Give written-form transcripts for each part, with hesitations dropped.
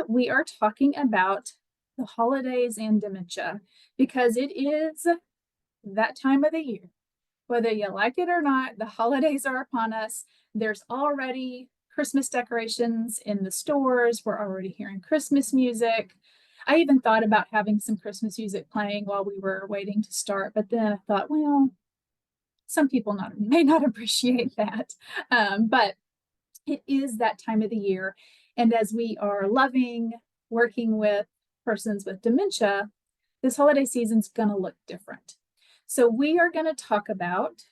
We are talking about the holidays and dementia because it is that time of the year. Whether you like it or not, the holidays are upon us. There's already Christmas decorations in the stores. We're already hearing Christmas music. I even thought about having some Christmas music playing while we were waiting to start, but then I thought, well, some people may not appreciate that. But it is that time of the year. And as we are loving working with persons with dementia, this holiday season is going to look different. So we are going to talk about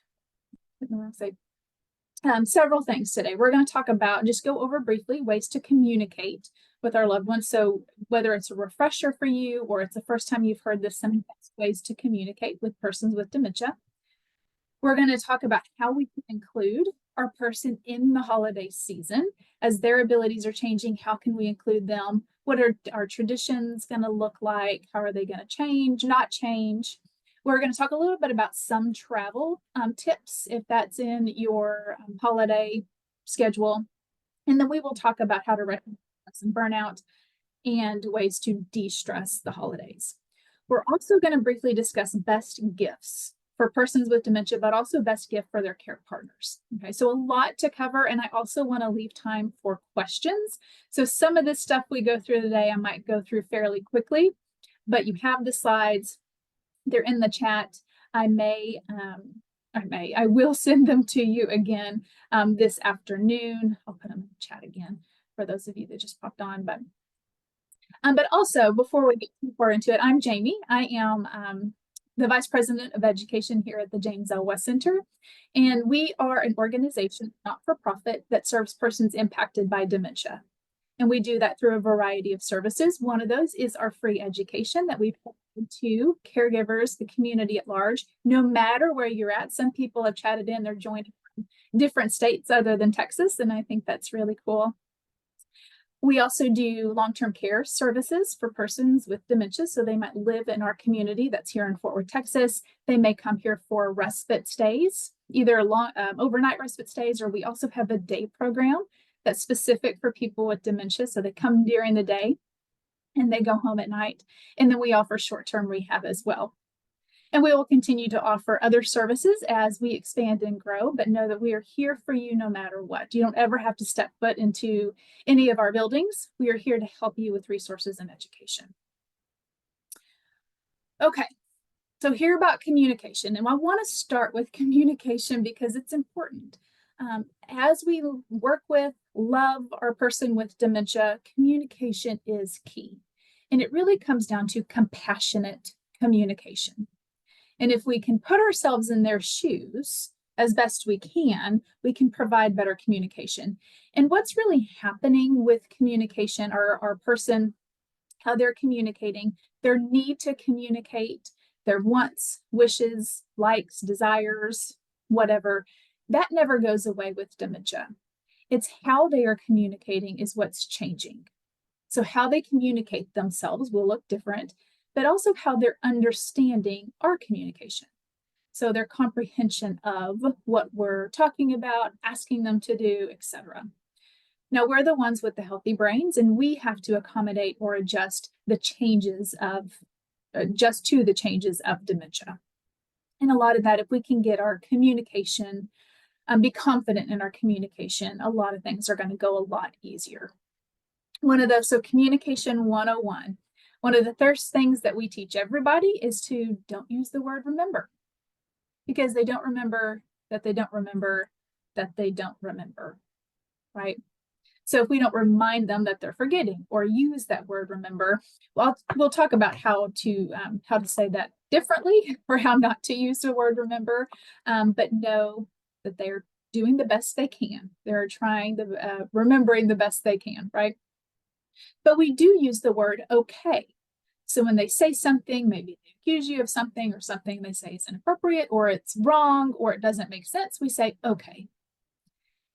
several things today. We're going to talk about, just go over briefly, ways to communicate with our loved ones. So whether it's a refresher for you or it's the first time you've heard this, some ways to communicate with persons with dementia. We're going to talk about how we can include our person in the holiday season as their abilities are changing. How can we include them? What are our traditions going to look like? How are they going to change, not change? We're going to talk a little bit about some travel tips if that's in your holiday schedule. And then we will talk about how to recognize some burnout and ways to de-stress the holidays. We're also going to briefly discuss best gifts for persons with dementia, but also best gift for their care partners. Okay, so a lot to cover, and I also want to leave time for questions. So some of this stuff we go through today, I might go through fairly quickly, but you have the slides. They're in the chat. I will send them to you again this afternoon. I'll put them in the chat again for those of you that just popped on. But also, before we get too far into it, I'm Jamie. I am the Vice President of Education here at the James L. West Center. And we are an organization, not-for-profit, that serves persons impacted by dementia. And we do that through a variety of services. One of those is our free education that we provide to caregivers, the community at large, no matter where you're at. Some people have chatted in, they're joining from different states other than Texas, and I think that's really cool. We also do long-term care services for persons with dementia. So they might live in our community that's here in Fort Worth, Texas. They may come here for respite stays, either overnight respite stays, or we also have a day program that's specific for people with dementia. So they come during the day and they go home at night. And then we offer short-term rehab as well. And we will continue to offer other services as we expand and grow, but know that we are here for you no matter what. You don't ever have to step foot into any of our buildings. We are here to help you with resources and education. Okay, so here about communication. And I want to start with communication because it's important. As we work with, love our person with dementia, communication is key. And it really comes down to compassionate communication. And if we can put ourselves in their shoes as best we can provide better communication. And what's really happening with communication, our person, how they're communicating, their need to communicate, their wants, wishes, likes, desires, whatever, that never goes away with dementia. It's how they are communicating is what's changing. So how they communicate themselves will look different, but also how they're understanding our communication. So their comprehension of what we're talking about, asking them to do, etc. Now we're the ones with the healthy brains, and we have to accommodate or adjust to the changes of dementia. And a lot of that, if we can get our communication, be confident in our communication, a lot of things are going to go a lot easier. One of those, so communication 101. One of the first things that we teach everybody is to don't use the word remember, because they don't remember that they don't remember that they don't remember, right? So if we don't remind them that they're forgetting or use that word remember, well, we'll talk about how to say that differently or how not to use the word remember, but know that they're doing the best they can. They're remembering the best they can, right? But we do use the word okay. So when they say something, maybe they accuse you of something or something they say is inappropriate or it's wrong or it doesn't make sense, we say okay.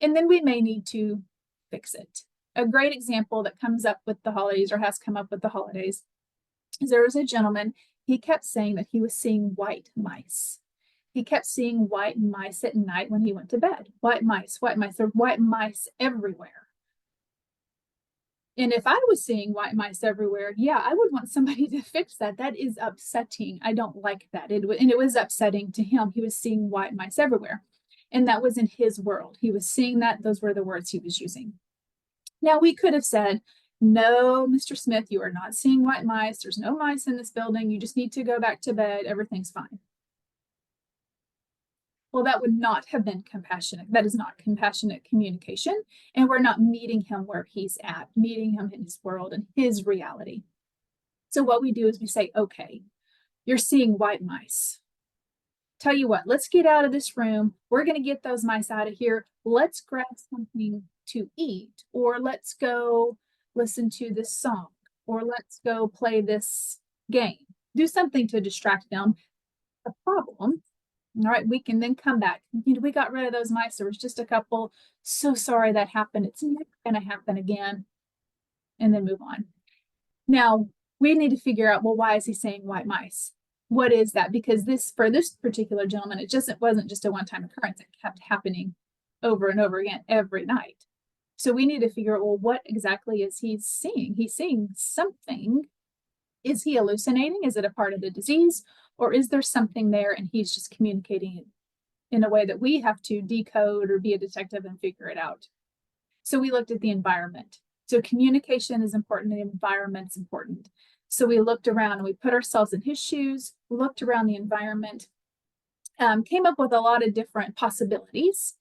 And then we may need to fix it. A great example that comes up with the holidays or has come up with the holidays is there was a gentleman, he kept saying that he was seeing white mice. He kept seeing white mice at night when he went to bed. White mice, there are white mice everywhere. And if I was seeing white mice everywhere, yeah, I would want somebody to fix that. That is upsetting. I don't like that. And it was upsetting to him. He was seeing white mice everywhere. And that was in his world. He was seeing that. Those were the words he was using. Now, we could have said, no, Mr. Smith, you are not seeing white mice. There's no mice in this building. You just need to go back to bed. Everything's fine. Well, that would not have been compassionate. That is not compassionate communication. And we're not meeting him where he's at, meeting him in his world and his reality. So what we do is we say, okay, you're seeing white mice. Tell you what, let's get out of this room. We're going to get those mice out of here. Let's grab something to eat, or let's go listen to this song, or let's go play this game. Do something to distract them. The problem, all right, we can then come back. We got rid of those mice. There was just a couple. So sorry that happened. It's never going to happen again. And then move on. Now, we need to figure out, well, why is he saying white mice? What is that? Because for this particular gentleman, it wasn't just a one-time occurrence. It kept happening over and over again every night. So we need to figure out, well, what exactly is he seeing? He's seeing something. Is he hallucinating? Is it a part of the disease? Or is there something there and he's just communicating it in a way that we have to decode or be a detective and figure it out? So we looked at the environment. So communication is important, the environment's important. So we looked around and we put ourselves in his shoes, looked around the environment, came up with a lot of different possibilities.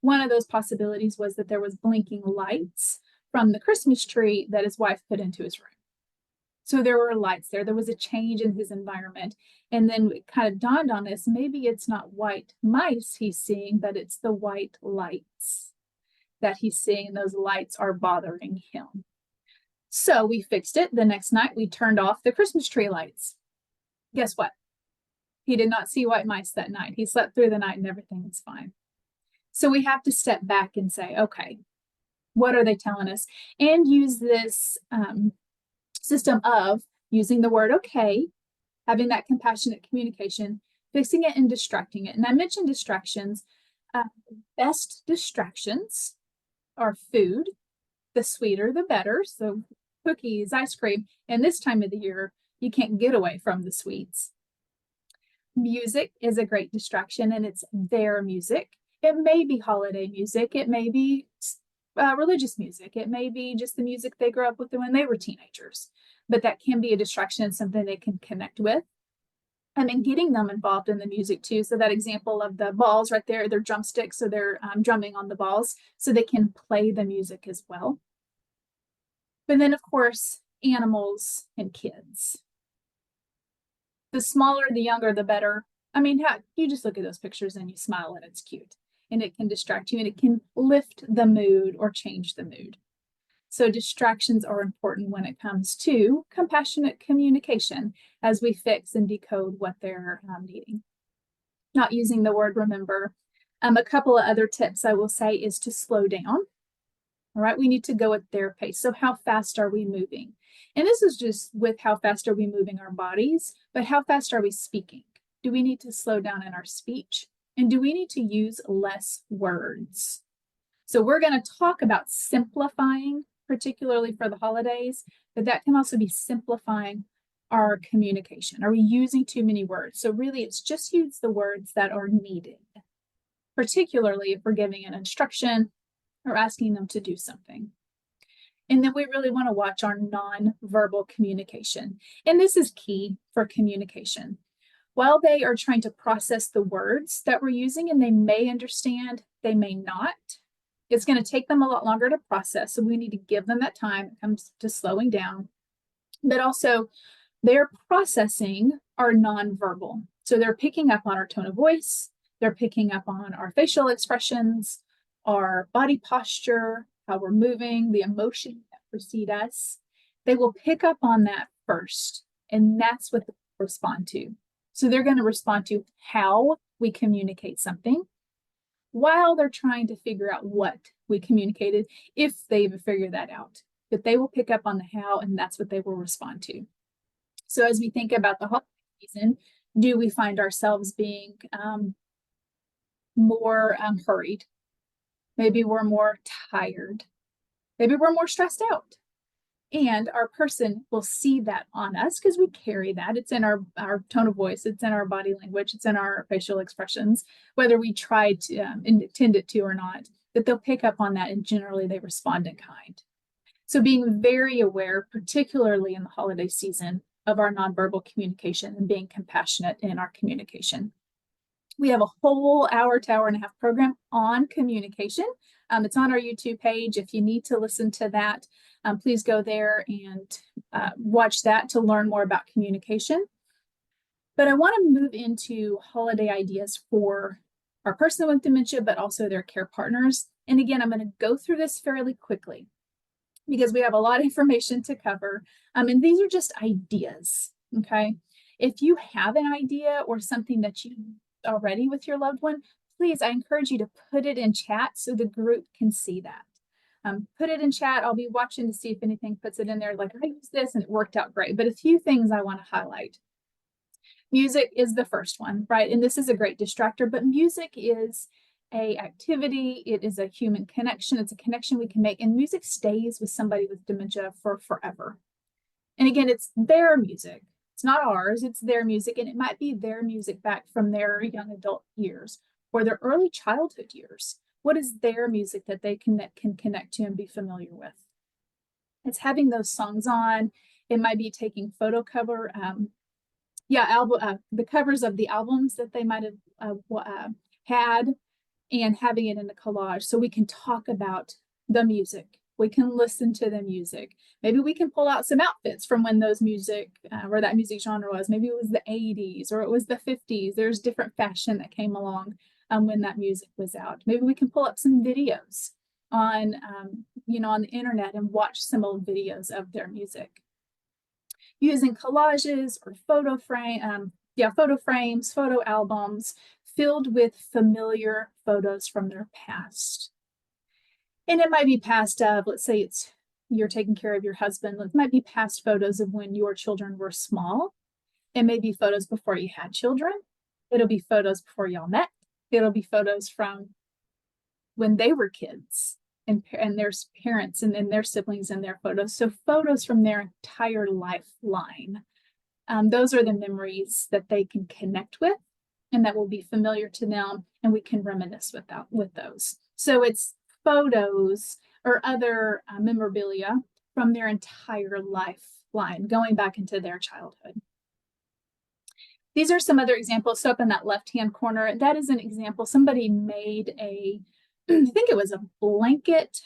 One of those possibilities was that there was blinking lights from the Christmas tree that his wife put into his room. So there were lights there. There was a change in his environment. And then it kind of dawned on us, maybe it's not white mice he's seeing, but it's the white lights that he's seeing. Those lights are bothering him. So we fixed it. The next night, we turned off the Christmas tree lights. Guess what? He did not see white mice that night. He slept through the night and everything was fine. So we have to step back and say, okay, what are they telling us? And use this system of using the word okay, having that compassionate communication, fixing it and distracting it. And I mentioned distractions. Best distractions are food. The sweeter, the better. So cookies, ice cream. And this time of the year, you can't get away from the sweets. Music is a great distraction, and it's their music. It may be holiday music. It may be religious music. It may be just the music they grew up with when they were teenagers. But that can be a distraction and something they can connect with. And then getting them involved in the music too. So that example of the balls right there, they're drumsticks, so they're drumming on the balls so they can play the music as well. But then, of course, animals and kids. The smaller, the younger, the better. I mean, you just look at those pictures and you smile and it's cute. And it can distract you and it can lift the mood or change the mood. So distractions are important when it comes to compassionate communication as we fix and decode what they're needing. Not using the word remember. A couple of other tips I will say is to slow down. All right, we need to go at their pace. So how fast are we moving? And this is just with how fast are we moving our bodies, but how fast are we speaking? Do we need to slow down in our speech? And do we need to use less words? So we're going to talk about simplifying, particularly for the holidays, but that can also be simplifying our communication. Are we using too many words? So really, it's just use the words that are needed, particularly if we're giving an instruction or asking them to do something. And then we really want to watch our nonverbal communication. And this is key for communication. While they are trying to process the words that we're using, and they may understand, they may not, it's going to take them a lot longer to process. So we need to give them that time. It comes to slowing down. But also, they're processing our nonverbal. So they're picking up on our tone of voice. They're picking up on our facial expressions, our body posture, how we're moving, the emotions that precede us. They will pick up on that first, and that's what they respond to. So they're going to respond to how we communicate something while they're trying to figure out what we communicated, if they even figure that out. But they will pick up on the how, and that's what they will respond to. So as we think about the holiday season, do we find ourselves being more hurried? Maybe we're more tired. Maybe we're more stressed out. And our person will see that on us because we carry that. It's in our tone of voice, it's in our body language, it's in our facial expressions, whether we try to intend it to or not, that they'll pick up on that, and generally they respond in kind. So being very aware, particularly in the holiday season, of our nonverbal communication and being compassionate in our communication. We have a whole hour to hour and a half program on communication. It's on our YouTube page. If you need to listen to that, please go there and watch that to learn more about communication. But I want to move into holiday ideas for our person with dementia, but also their care partners. And again, I'm going to go through this fairly quickly because we have a lot of information to cover. And these are just ideas, okay? If you have an idea or something that you already with your loved one, please, I encourage you to put it in chat so the group can see that. Put it in chat. I'll be watching to see if anything puts it in there. Like, I used this and it worked out great. But a few things I want to highlight. Music is the first one, right? And this is a great distractor, but music is a activity. It is a human connection. It's a connection we can make, and music stays with somebody with dementia for forever. And again, it's their music. It's not ours, it's their music, and it might be their music back from their young adult years or their early childhood years. What is their music that they can connect to and be familiar with? It's having those songs on. It might be taking photo cover, the covers of the albums that they might have had, and having it in a collage so we can talk about the music. We can listen to the music. Maybe we can pull out some outfits from when those music, or that music genre was. Maybe it was the 80s or it was the 50s. There's different fashion that came along when that music was out. Maybe we can pull up some videos on, on the internet and watch some old videos of their music. Using collages or photo frames, photo albums filled with familiar photos from their past. And it might be past of, let's say you're taking care of your husband. It might be past photos of when your children were small. It may be photos before you had children. It'll be photos before y'all met. It'll be photos from when they were kids and their parents and their siblings in their photos. So photos from their entire lifeline. Those are the memories that they can connect with and that will be familiar to them, and we can reminisce with those. So it's photos or other memorabilia from their entire lifeline, going back into their childhood. These are some other examples. So up in that left-hand corner, that is an example. Somebody made I think it was a blanket,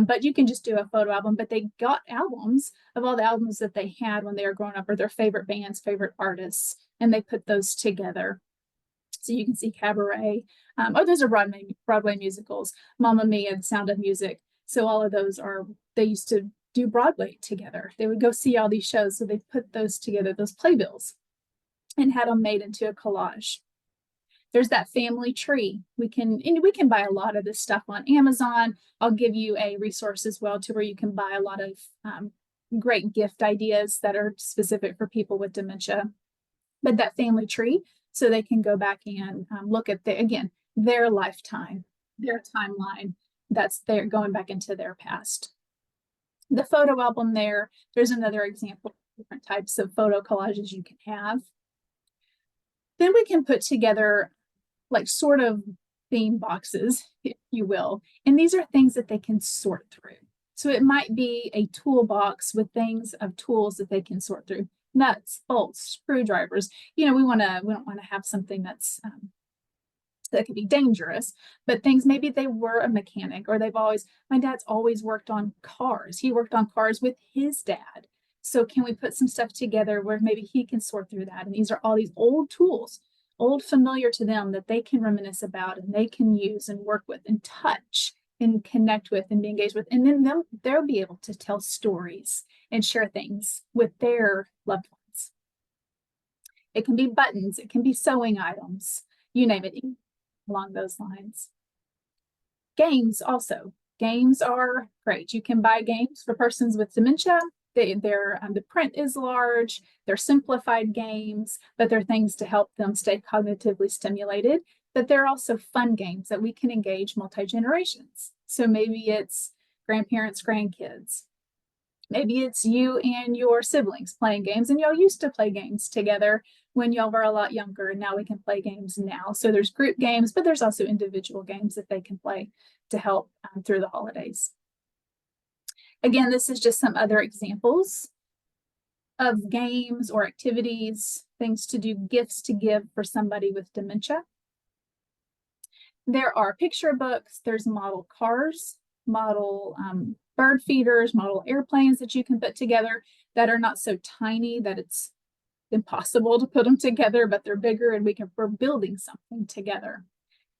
but you can just do a photo album, but they got albums of all the albums that they had when they were growing up, or their favorite bands, favorite artists, and they put those together. So you can see Cabaret, those are Broadway musicals, Mamma Mia, The Sound of Music. So all of those they used to do Broadway together. They would go see all these shows. So they put those together, those playbills, and had them made into a collage. There's that family tree. We can buy a lot of this stuff on Amazon. I'll give you a resource as well to where you can buy a lot of great gift ideas that are specific for people with dementia. But that family tree, so they can go back and look at their lifetime, their timeline. That's they're going back into their past. The photo album there's another example of different types of photo collages you can have. Then we can put together like sort of theme boxes, if you will. And these are things that they can sort through. So it might be a toolbox with tools that they can sort through. Nuts, bolts, screwdrivers. We don't want to have something that could be dangerous, but things, maybe they were a mechanic, or my dad's always worked on cars. He worked on cars with his dad. So can we put some stuff together where maybe he can sort through that? And these are all these old tools, old familiar to them, that they can reminisce about and they can use and work with and touch and connect with and be engaged with. And then they'll be able to tell stories and share things with their loved ones. It can be buttons, it can be sewing items, you name it, along those lines. Games also. Games are great. You can buy games for persons with dementia. The print is large, they're simplified games, but they're things to help them stay cognitively stimulated. But they're also fun games that we can engage multi-generations. So maybe it's grandparents, grandkids. Maybe it's you and your siblings playing games, and y'all used to play games together when y'all were a lot younger, and now we can play games now. So there's group games, but there's also individual games that they can play to help through the holidays. Again, this is just some other examples of games or activities, things to do, gifts to give for somebody with dementia. There are picture books, there's model cars, model bird feeders, model airplanes that you can put together that are not so tiny that it's impossible to put them together, but they're bigger and we're building something together.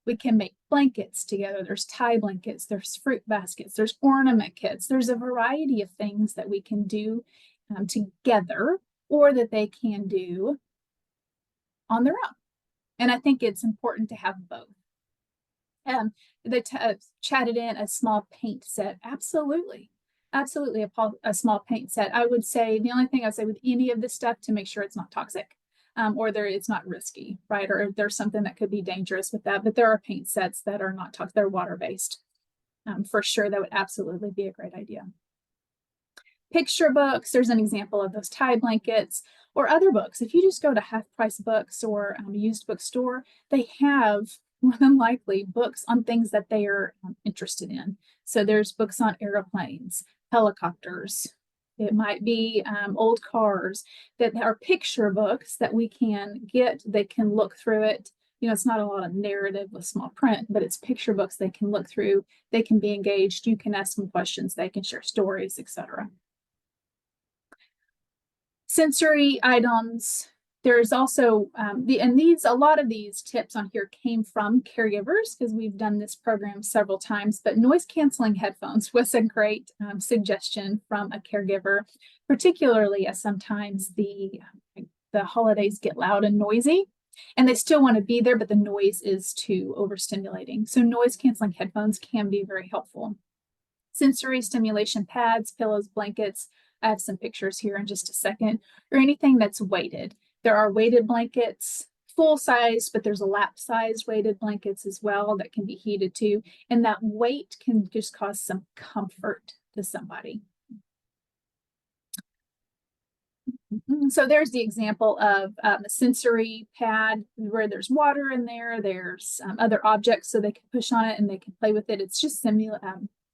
We can make blankets together. There's tie blankets, there's fruit baskets, there's ornament kits. There's a variety of things that we can do together or that they can do on their own. And I think it's important to have both. They chatted in a small paint set. Absolutely. Absolutely a small paint set. I would say the only thing I'd say with any of this stuff to make sure it's not toxic or it's not risky, right? Or if there's something that could be dangerous with that, but there are paint sets that are not toxic, they're water-based. For sure, that would absolutely be a great idea. Picture books, there's an example of those tie blankets or other books. If you just go to Half Price Books or a used bookstore, they have more than likely books on things that they are interested in. So there's books on airplanes, helicopters. It might be old cars that are picture books that we can get. They can look through it. You know, it's not a lot of narrative with small print, but it's picture books they can look through. They can be engaged. You can ask them questions. They can share stories, etc. Sensory items. There's also a lot of these tips on here came from caregivers because we've done this program several times, but noise canceling headphones was a great suggestion from a caregiver, particularly as sometimes the holidays get loud and noisy and they still want to be there, but the noise is too overstimulating. So noise canceling headphones can be very helpful. Sensory stimulation pads, pillows, blankets. I have some pictures here in just a second, or anything that's weighted. There are weighted blankets, full size, but there's a lap size weighted blankets as well that can be heated too. And that weight can just cause some comfort to somebody. So there's the example of a sensory pad where there's water in there. There's other objects so they can push on it and they can play with it. It's just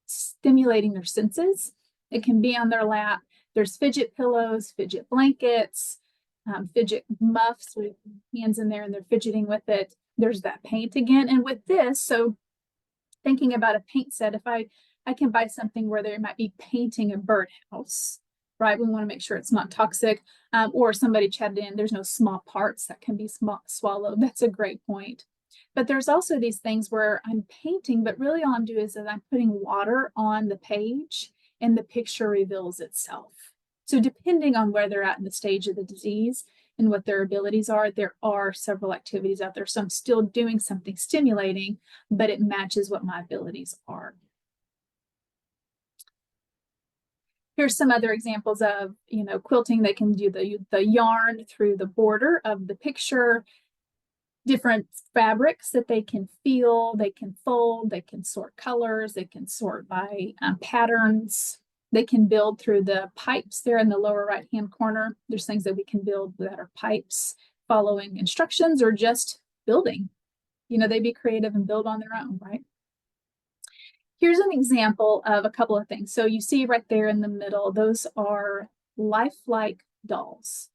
stimulating their senses. It can be on their lap. There's fidget pillows, fidget blankets, fidget muffs with hands in there and they're fidgeting with it. There's that paint again. And with this, so thinking about a paint set, if I can buy something where they might be painting a birdhouse, right? We want to make sure it's not toxic. Or somebody chatted in, there's no small parts that can be swallowed. That's a great point. But there's also these things where I'm painting, but really all I'm doing is that I'm putting water on the page and the picture reveals itself. So depending on where they're at in the stage of the disease and what their abilities are, there are several activities out there. So I'm still doing something stimulating, but it matches what my abilities are. Here's some other examples of, quilting. They can do the yarn through the border of the picture, different fabrics that they can feel, they can fold, they can sort colors, they can sort by patterns. They can build through the pipes there in the lower right-hand corner. There's things that we can build that are pipes, following instructions or just building. They be creative and build on their own, right? Here's an example of a couple of things. So you see right there in the middle, those are lifelike dolls.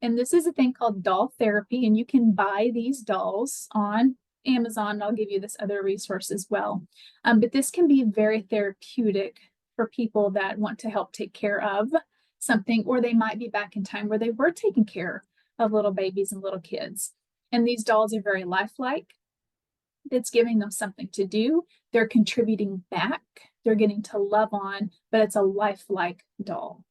And this is a thing called doll therapy, and you can buy these dolls on Amazon. I'll give you this other resource as well. But this can be very therapeutic for people that want to help take care of something, or they might be back in time where they were taking care of little babies and little kids. And these dolls are very lifelike. It's giving them something to do. They're contributing back. They're getting to love on, but it's a lifelike doll.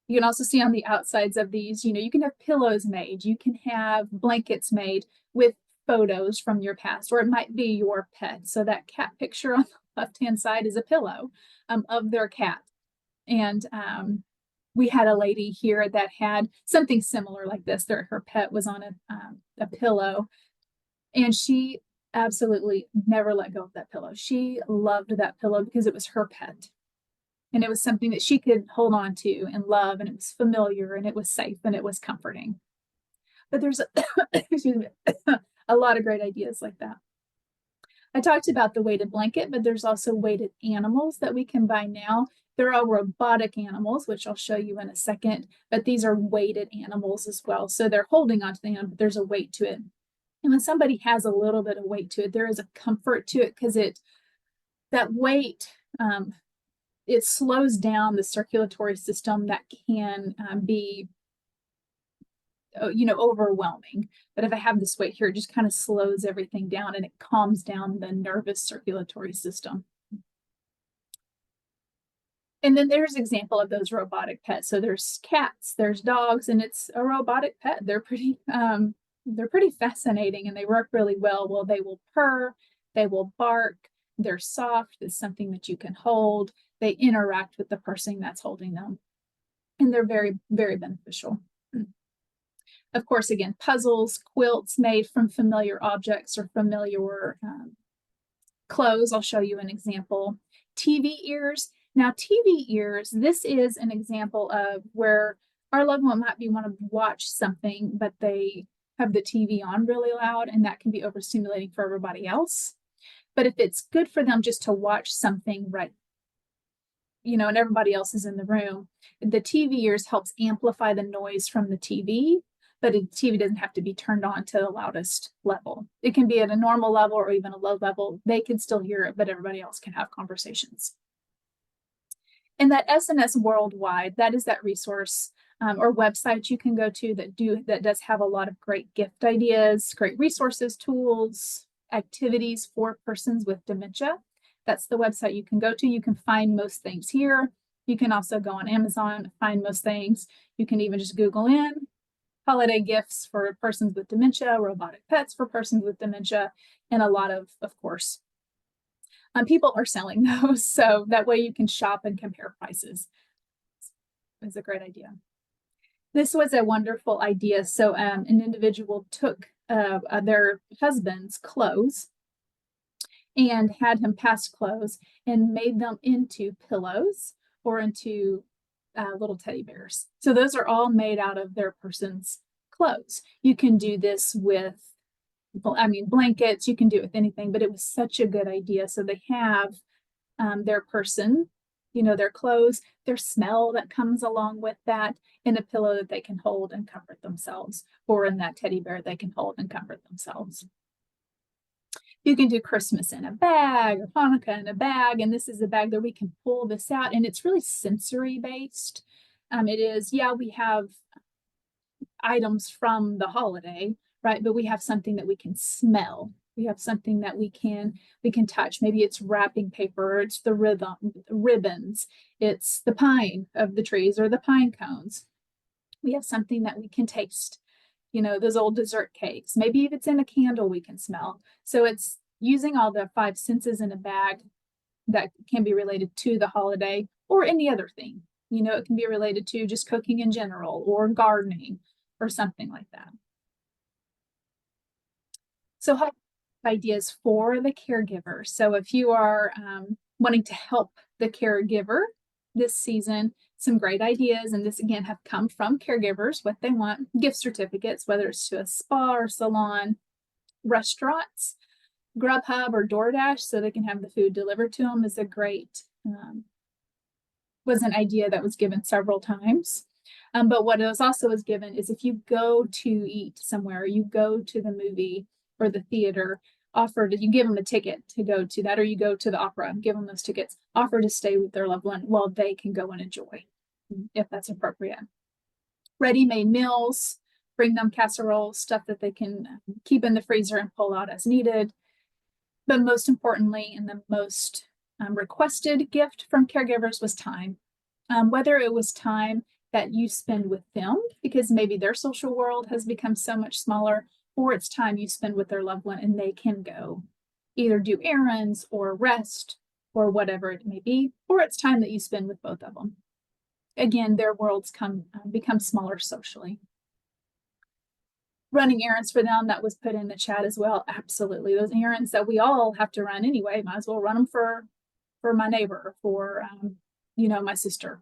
You can also see on the outsides of these, you can have pillows made. You can have blankets made with photos from your past, or it might be your pet. So that cat picture on the left-hand side is a pillow of their cat. And we had a lady here that had something similar like this. Her pet was on a pillow, and she absolutely never let go of that pillow. She loved that pillow because it was her pet. And it was something that she could hold on to and love, and it was familiar, and it was safe, and it was comforting. But there's excuse me, a lot of great ideas like that. I talked about the weighted blanket, but there's also weighted animals that we can buy now. They're all robotic animals, which I'll show you in a second, but these are weighted animals as well. So they're holding onto the animal, but there's a weight to it. And when somebody has a little bit of weight to it, there is a comfort to it because that weight, it slows down the circulatory system that can be overwhelming. But if I have this weight here, it just kind of slows everything down and it calms down the nervous circulatory system. And then there's an example of those robotic pets. So there's cats, there's dogs, and it's a robotic pet. They're pretty fascinating, and they work really well. Well, they will purr, they will bark, they're soft, it's something that you can hold. They interact with the person that's holding them, and they're very, very beneficial. Of course, again, puzzles, quilts made from familiar objects or familiar clothes. I'll show you an example. TV ears. Now, TV ears, this is an example of where our loved one might be want to watch something, but they have the TV on really loud, and that can be overstimulating for everybody else. But if it's good for them just to watch something, right, and everybody else is in the room, the TV ears helps amplify the noise from the TV, but the TV doesn't have to be turned on to the loudest level. It can be at a normal level or even a low level. They can still hear it, but everybody else can have conversations. And that SNS Worldwide, that is that resource or website you can go to that does have a lot of great gift ideas, great resources, tools, activities for persons with dementia. That's the website you can go to. You can find most things here. You can also go on Amazon, find most things. You can even just Google in holiday gifts for persons with dementia, robotic pets for persons with dementia, and a lot of course, people are selling those. So that way you can shop and compare prices. It's a great idea. This was a wonderful idea. So an individual took their husband's clothes and had him pass clothes and made them into pillows or into little teddy bears. So those are all made out of their person's clothes. You can do this with, blankets, you can do it with anything, but it was such a good idea. So they have their person, their clothes, their smell that comes along with that, in a pillow that they can hold and comfort themselves, or in that teddy bear they can hold and comfort themselves. You can do Christmas in a bag or Hanukkah in a bag, and this is a bag that we can pull this out, and it's really sensory based. It is, we have items from the holiday, right? But we have something that we can smell. We have something that we can touch. Maybe it's wrapping paper, or it's the ribbons, it's the pine of the trees or the pine cones. We have something that we can taste, those old dessert cakes. Maybe if it's in a candle, we can smell. So it's using all the 5 senses in a bag that can be related to the holiday or any other thing. It can be related to just cooking in general or gardening or something like that. So ideas for the caregiver. So if you are wanting to help the caregiver this season, some great ideas, and this again have come from caregivers, what they want: gift certificates, whether it's to a spa or salon, restaurants, Grubhub or DoorDash, so they can have the food delivered to them, is a great, was an idea that was given several times. But what was also was given is if you go to eat somewhere, you go to the movie or the theater, you give them a ticket to go to that, or you go to the opera, give them those tickets, offer to stay with their loved one while they can go and enjoy, if that's appropriate. Ready-made meals, bring them casseroles, stuff that they can keep in the freezer and pull out as needed. But most importantly, and the most requested gift from caregivers was time. Whether it was time that you spend with them, because maybe their social world has become so much smaller, or it's time you spend with their loved one and they can go either do errands or rest or whatever it may be, or it's time that you spend with both of them. Again, their worlds become smaller socially. Running errands for them, that was put in the chat as well. Absolutely. Those errands that we all have to run anyway, might as well run them for my neighbor, for my sister.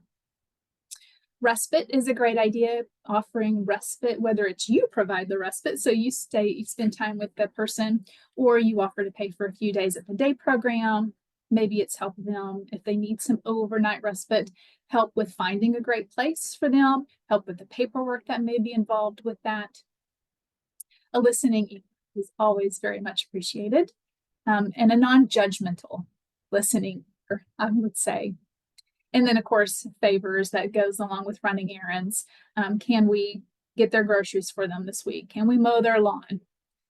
Respite is a great idea, offering respite, whether it's you provide the respite, so you spend time with the person, or you offer to pay for a few days at the day program. Maybe it's help them if they need some overnight respite, help with finding a great place for them, help with the paperwork that may be involved with that. A listening ear is always very much appreciated, and a non-judgmental listening ear, I would say. And then, of course, favors that goes along with running errands. Can we get their groceries for them this week? Can we mow their lawn?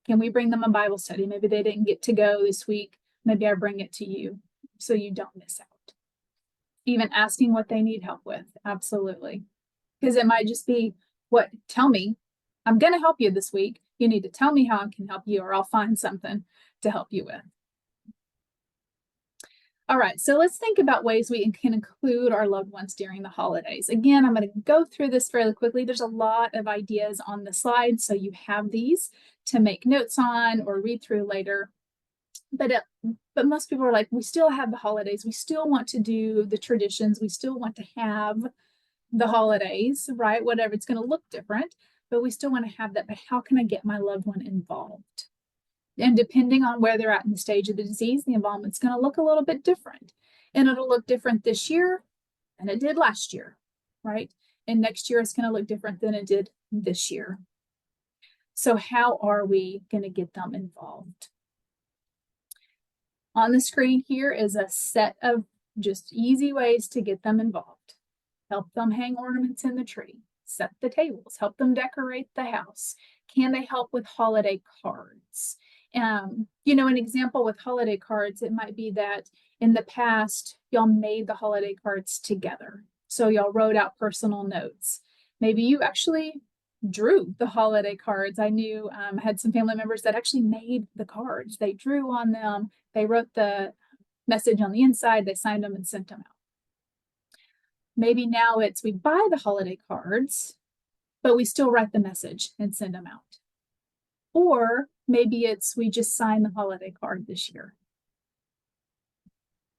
Can we bring them a Bible study? Maybe they didn't get to go this week. Maybe I bring it to you so you don't miss out. Even asking what they need help with. Absolutely. Because it might just be, tell me, I'm going to help you this week. You need to tell me how I can help you, or I'll find something to help you with. All right, so let's think about ways we can include our loved ones during the holidays. Again, I'm going to go through this fairly quickly. There's a lot of ideas on the slide, so you have these to make notes on or read through later. But most people are like, we still have the holidays. We still want to do the traditions. We still want to have the holidays, right? Whatever, it's going to look different, but we still want to have that. But how can I get my loved one involved? And depending on where they're at in the stage of the disease, the involvement's going to look a little bit different. And it'll look different this year than it did last year, right? And next year it's going to look different than it did this year. So how are we going to get them involved? On the screen here is a set of just easy ways to get them involved. Help them hang ornaments in the tree, set the tables, help them decorate the house. Can they help with holiday cards? An example with holiday cards, it might be that in the past, y'all made the holiday cards together. So y'all wrote out personal notes. Maybe you actually drew the holiday cards. I knew I had some family members that actually made the cards. They drew on them. They wrote the message on the inside. They signed them and sent them out. Maybe now we buy the holiday cards, but we still write the message and send them out. Or maybe we just sign the holiday card this year.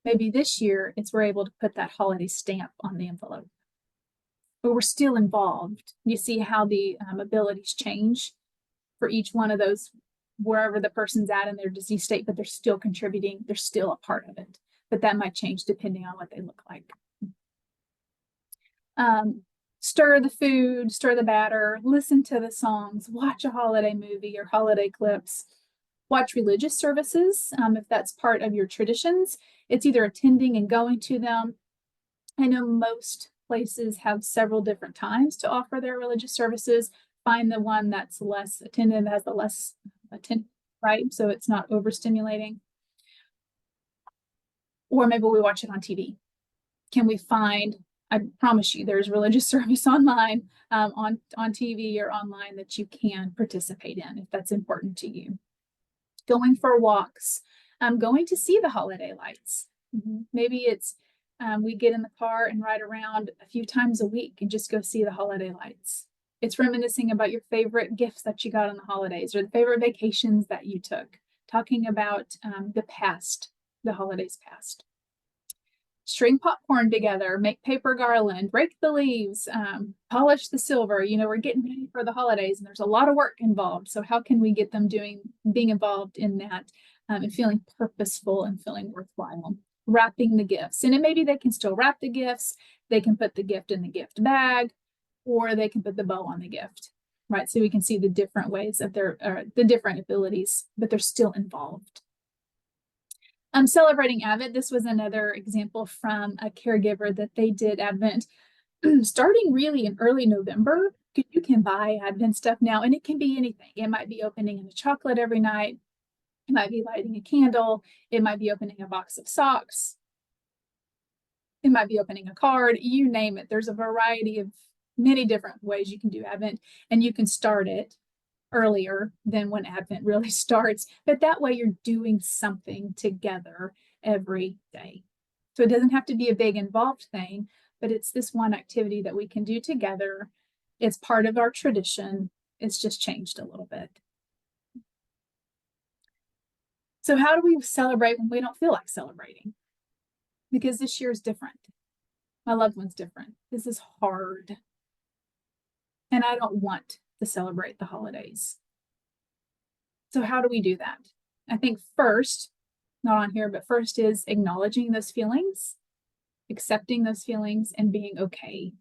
Maybe this year we're able to put that holiday stamp on the envelope. But we're still involved. You see how the abilities change for each one of those, wherever the person's at in their disease state, but they're still contributing. They're still a part of it. But that might change depending on what they look like. Stir the food, stir the batter, listen to the songs, watch a holiday movie or holiday clips, watch religious services if that's part of your traditions. It's either attending and going to them. I know most places have several different times to offer their religious services. Find the one that's less attentive, has the less attention, right? So it's not overstimulating. Or maybe we watch it on TV. Can we find, I promise you, there's religious service online, on TV or online that you can participate in if that's important to you. Going for walks, going to see the holiday lights. Maybe it's we get in the car and ride around a few times a week and just go see the holiday lights. It's reminiscing about your favorite gifts that you got on the holidays or the favorite vacations that you took, talking about the past, the holidays past. String popcorn together, make paper garland, break the leaves, polish the silver. We're getting ready for the holidays and there's a lot of work involved. So how can we get them being involved in that and feeling purposeful and feeling worthwhile? Wrapping the gifts. And maybe they can still wrap the gifts. They can put the gift in the gift bag, or they can put the bow on the gift, right? So we can see the different ways of the different abilities, but they're still involved. Celebrating Advent, this was another example from a caregiver that they did Advent starting really in early November. You can buy Advent stuff now, and it can be anything. It might be opening a chocolate every night. It might be lighting a candle. It might be opening a box of socks. It might be opening a card. You name it. There's a variety of many different ways you can do Advent, and you can start it earlier than when Advent really starts. But that way you're doing something together every day. So it doesn't have to be a big involved thing, but it's this one activity that we can do together. It's part of our tradition. It's just changed a little bit. So how do we celebrate when we don't feel like celebrating? Because this year is different. My loved one's different. This is hard. And I don't want to celebrate the holidays. So how do we do that? I think first, not on here, but first is acknowledging those feelings, accepting those feelings, and being okay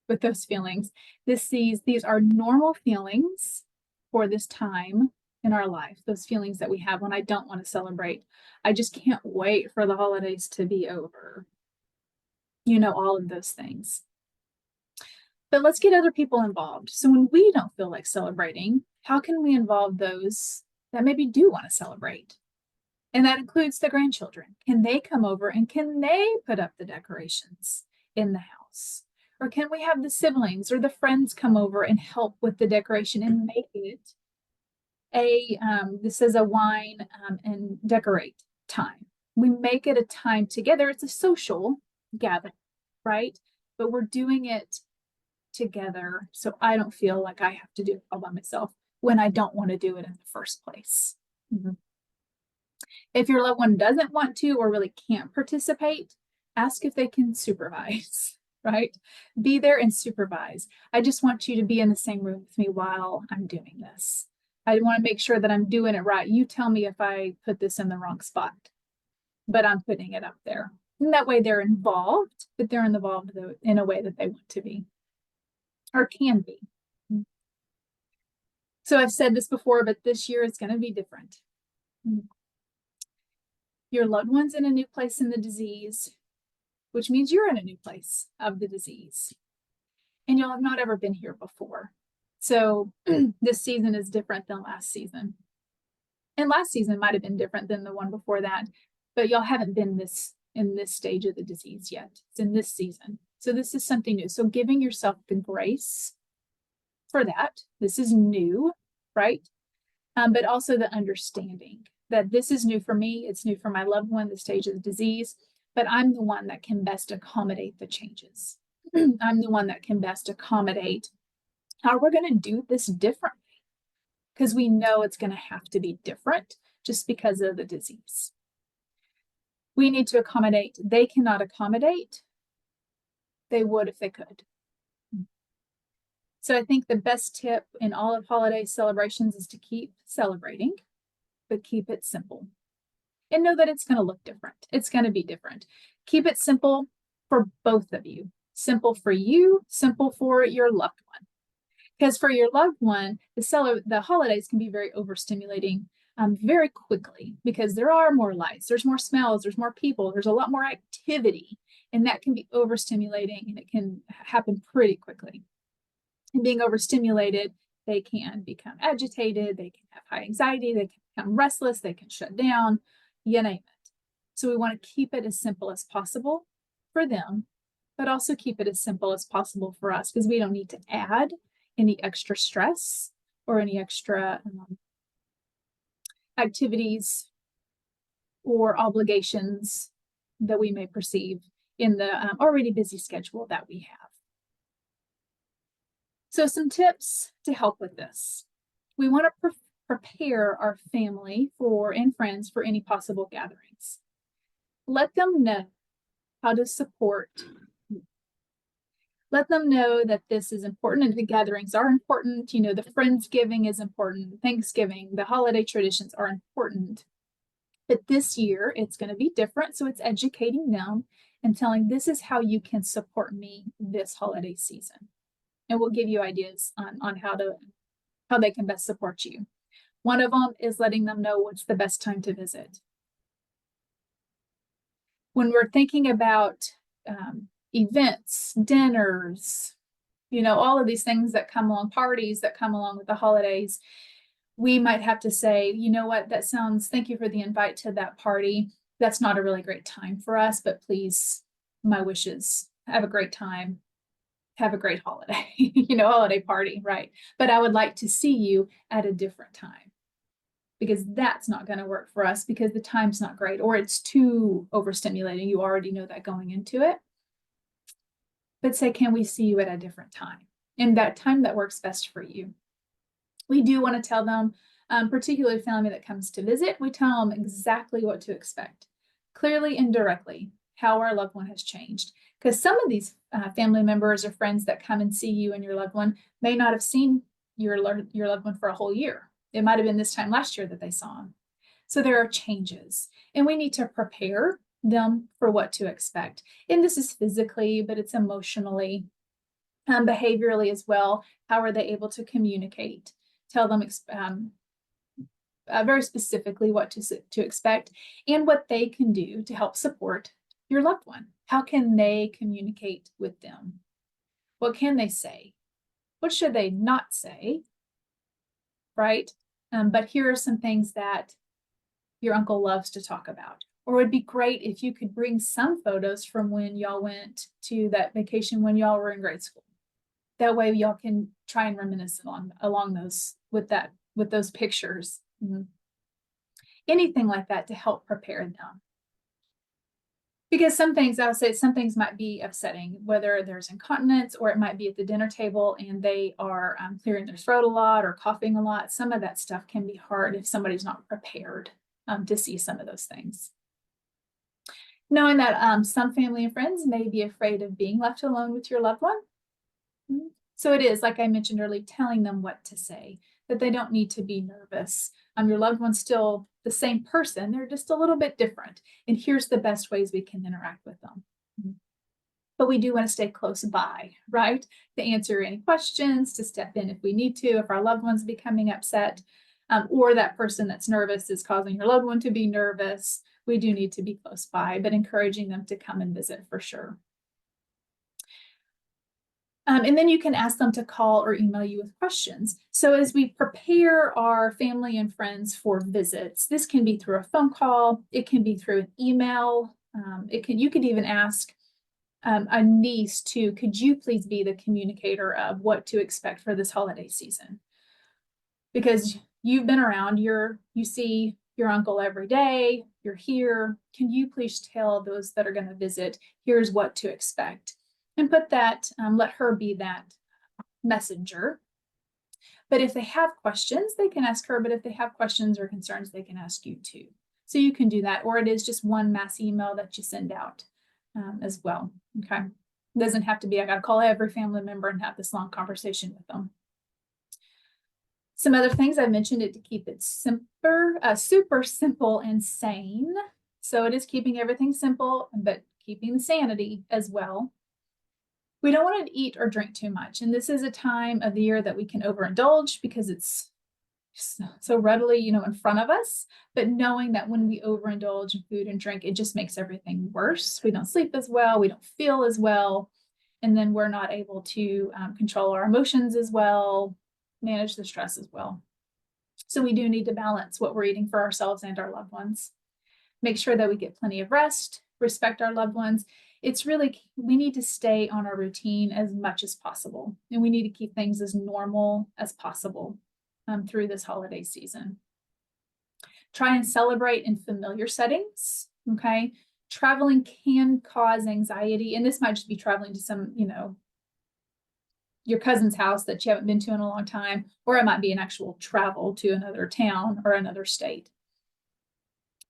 with those feelings. These are normal feelings for this time in our life, those feelings that we have when I don't want to celebrate. I just can't wait for the holidays to be over. All of those things. But let's get other people involved. So when we don't feel like celebrating, how can we involve those that maybe do want to celebrate? And that includes the grandchildren. Can they come over and can they put up the decorations in the house? Or can we have the siblings or the friends come over and help with the decoration and make it this is a wine and decorate time. We make it a time together. It's a social gathering, right? But we're doing it together so I don't feel like I have to do it all by myself when I don't want to do it in the first place. Mm-hmm. If your loved one doesn't want to or really can't participate, ask if they can supervise, right? Be there and supervise. I just want you to be in the same room with me while I'm doing this. I want to make sure that I'm doing it right. You tell me if I put this in the wrong spot, but I'm putting it up there. And that way they're involved, but they're involved in a way that they want to be or can be. So I've said this before, but this year is going to be different. Your loved one's in a new place in the disease, which means you're in a new place of the disease. And you'll have not ever been here before. So this season is different than last season. And last season might have been different than the one before that, but y'all haven't been in this stage of the disease yet. It's in this season. So this is something new. So giving yourself the grace for that. This is new, right? But also the understanding that this is new for me. It's new for my loved one, the stage of the disease, but I'm the one that can best accommodate the changes. I'm the one that can best accommodate how we're going to do this differently because we know it's going to have to be different just because of the disease. We need to accommodate. They cannot accommodate. They would if they could. So I think the best tip in all of holiday celebrations is to keep celebrating, but keep it simple. And know that it's going to look different. It's going to be different. Keep it simple for both of you. Simple for you, simple for your loved one. Because for your loved one, the holidays can be very overstimulating very quickly because there are more lights, there's more smells, there's more people, there's a lot more activity, and that can be overstimulating and it can happen pretty quickly. And being overstimulated, they can become agitated, they can have high anxiety, they can become restless, they can shut down, you name it. So we want to keep it as simple as possible for them, but also keep it as simple as possible for us because we don't need to add any extra stress or any extra activities or obligations that we may perceive in the already busy schedule that we have. So some tips to help with this. We want to prepare our family and friends for any possible gatherings. Let them know how to support. Let them know that this is important and the gatherings are important. The Friendsgiving is important. Thanksgiving, the holiday traditions are important. But this year it's going to be different. So it's educating them and telling this is how you can support me this holiday season. And we'll give you ideas on how they can best support you. One of them is letting them know what's the best time to visit. When we're thinking about events, dinners, all of these things that come along, parties that come along with the holidays, we might have to say, you know what, thank you for the invite to that party. That's not a really great time for us, but please, my wishes, have a great time. Have a great holiday, holiday party, right? But I would like to see you at a different time because that's not going to work for us because the time's not great or it's too overstimulating. You already know that going into it. But say, can we see you at a different time? And that time that works best for you. We do want to tell them, particularly family that comes to visit, we tell them exactly what to expect, clearly and directly. how our loved one has changed. Because some of these family members or friends that come and see you and your loved one may not have seen your loved one for a whole year. It might have been this time last year that they saw him. So there are changes, and we need to prepare them for what to expect. And this is physically, but it's emotionally, behaviorally as well. How are they able to communicate? Tell them very specifically what to expect and what they can do to help support your loved one. How can they communicate with them? What can they say? What should they not say? Right? But here are some things that your uncle loves to talk about. Or it would be great if you could bring some photos from when y'all went to that vacation when y'all were in grade school. That way y'all can try and reminisce along those with those pictures. Mm-hmm. Anything like that to help prepare them. Because some things might be upsetting, whether there's incontinence or it might be at the dinner table and they are clearing their throat a lot or coughing a lot. Some of that stuff can be hard if somebody's not prepared to see some of those things. Knowing that some family and friends may be afraid of being left alone with your loved one. Mm-hmm. So it is, like I mentioned earlier, telling them what to say, that they don't need to be nervous. Your loved one's still the same person, they're just a little bit different. And here's the best ways we can interact with them. Mm-hmm. But we do want to stay close by, right? To answer any questions, to step in if we need to, if our loved one's becoming upset, or that person that's nervous is causing your loved one to be nervous. We do need to be close by, but encouraging them to come and visit for sure. And then you can ask them to call or email you with questions. So as we prepare our family and friends for visits, this can be through a phone call, it can be through an email. You could even ask a niece to, could you please be the communicator of what to expect for this holiday season? Because you've been around, you see your uncle every day, you're here. Can you please tell those that are going to visit, here's what to expect? And put that, let her be that messenger. But if they have questions, they can ask her. But if they have questions or concerns, they can ask you too. So you can do that. Or it is just one mass email that you send out as well. Okay. It doesn't have to be, I got to call every family member and have this long conversation with them. Some other things I mentioned it to keep it super simple and sane. So it is keeping everything simple, but keeping the sanity as well. We don't want to eat or drink too much. And this is a time of the year that we can overindulge because it's so readily, in front of us. But knowing that when we overindulge in food and drink, it just makes everything worse. We don't sleep as well. We don't feel as well. And then we're not able to control our emotions as well, manage the stress as well. So we do need to balance what we're eating for ourselves and our loved ones. Make sure that we get plenty of rest, respect our loved ones. It's really, we need to stay on our routine as much as possible. And we need to keep things as normal as possible through this holiday season. Try and celebrate in familiar settings, okay? Traveling can cause anxiety, and this might just be traveling to some, your cousin's house that you haven't been to in a long time, or it might be an actual travel to another town or another state.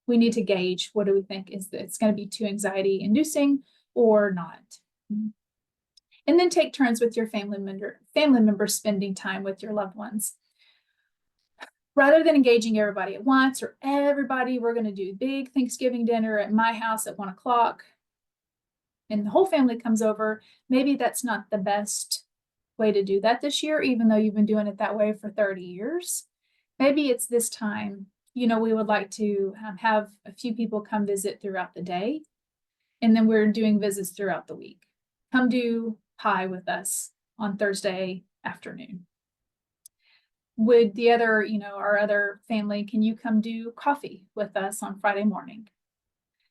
We need to gauge, what do we think is that it's going to be too anxiety inducing or not. And then take turns with your family members spending time with your loved ones. Rather than engaging everybody at once or we're going to do big Thanksgiving dinner at my house at 1 o'clock and the whole family comes over, maybe that's not the best way to do that this year, even though you've been doing it that way for 30 years. Maybe it's this time, we would like to have a few people come visit throughout the day. And then we're doing visits throughout the week. Come do pie with us on Thursday afternoon. Would the other, our other family, can you come do coffee with us on Friday morning?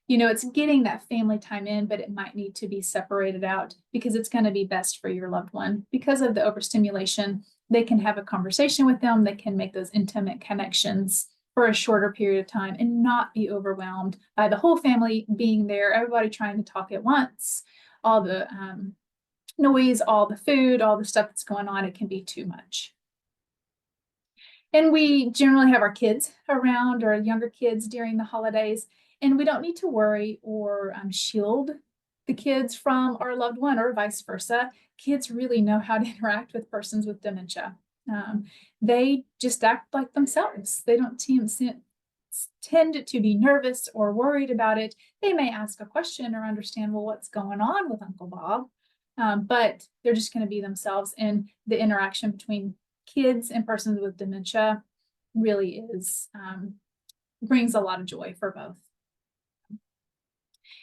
It's getting that family time in, but it might need to be separated out because it's going to be best for your loved one. Because of the overstimulation, they can have a conversation with them. They can make those intimate connections for a shorter period of time and not be overwhelmed by the whole family being there, everybody trying to talk at once, all the noise, all the food, all the stuff that's going on. It can be too much. And we generally have our kids around, or younger kids during the holidays. And we don't need to worry or shield the kids from our loved one or vice versa. Kids really know how to interact with persons with dementia. They just act like themselves. They don't tend to be nervous or worried about it. They may ask a question or understand, well, what's going on with Uncle Bob? But they're just going to be themselves. And the interaction between kids and persons with dementia really brings a lot of joy for both.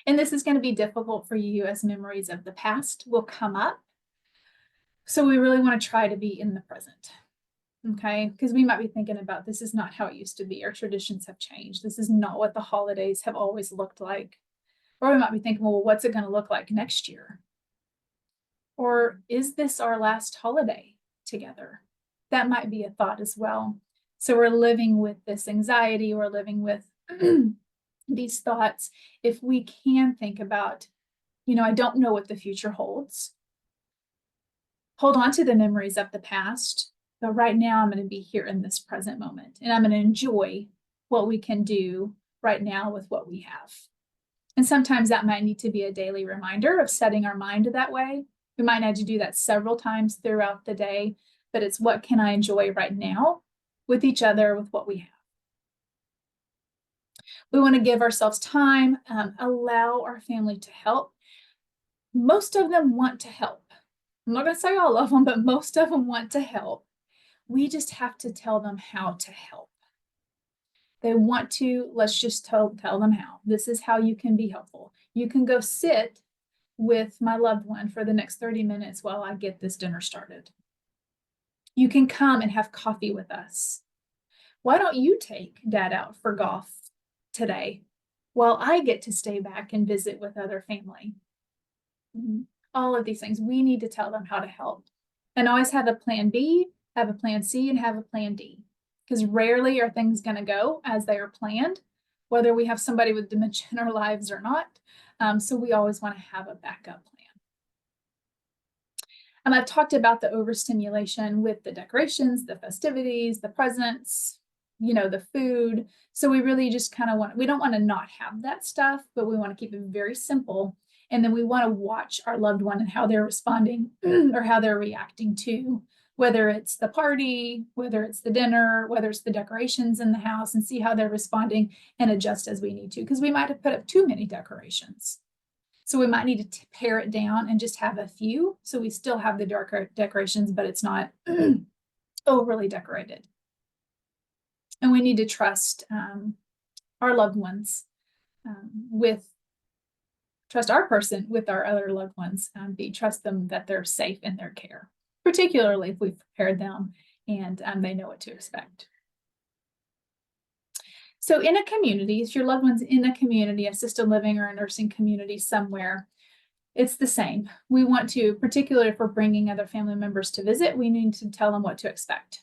And this is going to be difficult for you as memories of the past will come up. So we really want to try to be in the present. Okay, because we might be thinking about, this is not how it used to be. Our traditions have changed. This is not what the holidays have always looked like. Or we might be thinking, well, what's it going to look like next year? Or is this our last holiday together? That might be a thought as well. So we're living with this anxiety, we're living with these thoughts. If we can think about, I don't know what the future holds. Hold on to the memories of the past, but right now I'm going to be here in this present moment, and I'm going to enjoy what we can do right now with what we have. And sometimes that might need to be a daily reminder of setting our mind that way. We might need to do that several times throughout the day, but it's what can I enjoy right now with each other, with what we have. We want to give ourselves time, allow our family to help. Most of them want to help. I'm not going to say all of them, but most of them want to help. We just have to tell them how to help. They want to, let's just tell them how. This is how you can be helpful. You can go sit with my loved one for the next 30 minutes while I get this dinner started. You can come and have coffee with us. Why don't you take Dad out for golf today while I get to stay back and visit with other family? All of these things, we need to tell them how to help. And always have a plan B, have a plan C, and have a plan D. Because rarely are things going to go as they are planned, whether we have somebody with dementia in our lives or not. So we always want to have a backup plan. And I've talked about the overstimulation with the decorations, the festivities, the presents, the food. So we really just kind of we don't want to not have that stuff, but we want to keep it very simple. And then we want to watch our loved one and how they're responding or how they're reacting to, whether it's the party, whether it's the dinner, whether it's the decorations in the house, and see how they're responding and adjust as we need to, because we might have put up too many decorations. So we might need to pare it down and just have a few. So we still have the darker decorations, but it's not overly decorated. And we need to trust our loved ones trust our person with our other loved ones, trust them that they're safe in their care, particularly if we've prepared them and they know what to expect. So in a community, if your loved one's in a community, assisted living or a nursing community somewhere, it's the same. We want to, particularly if we're bringing other family members to visit, we need to tell them what to expect,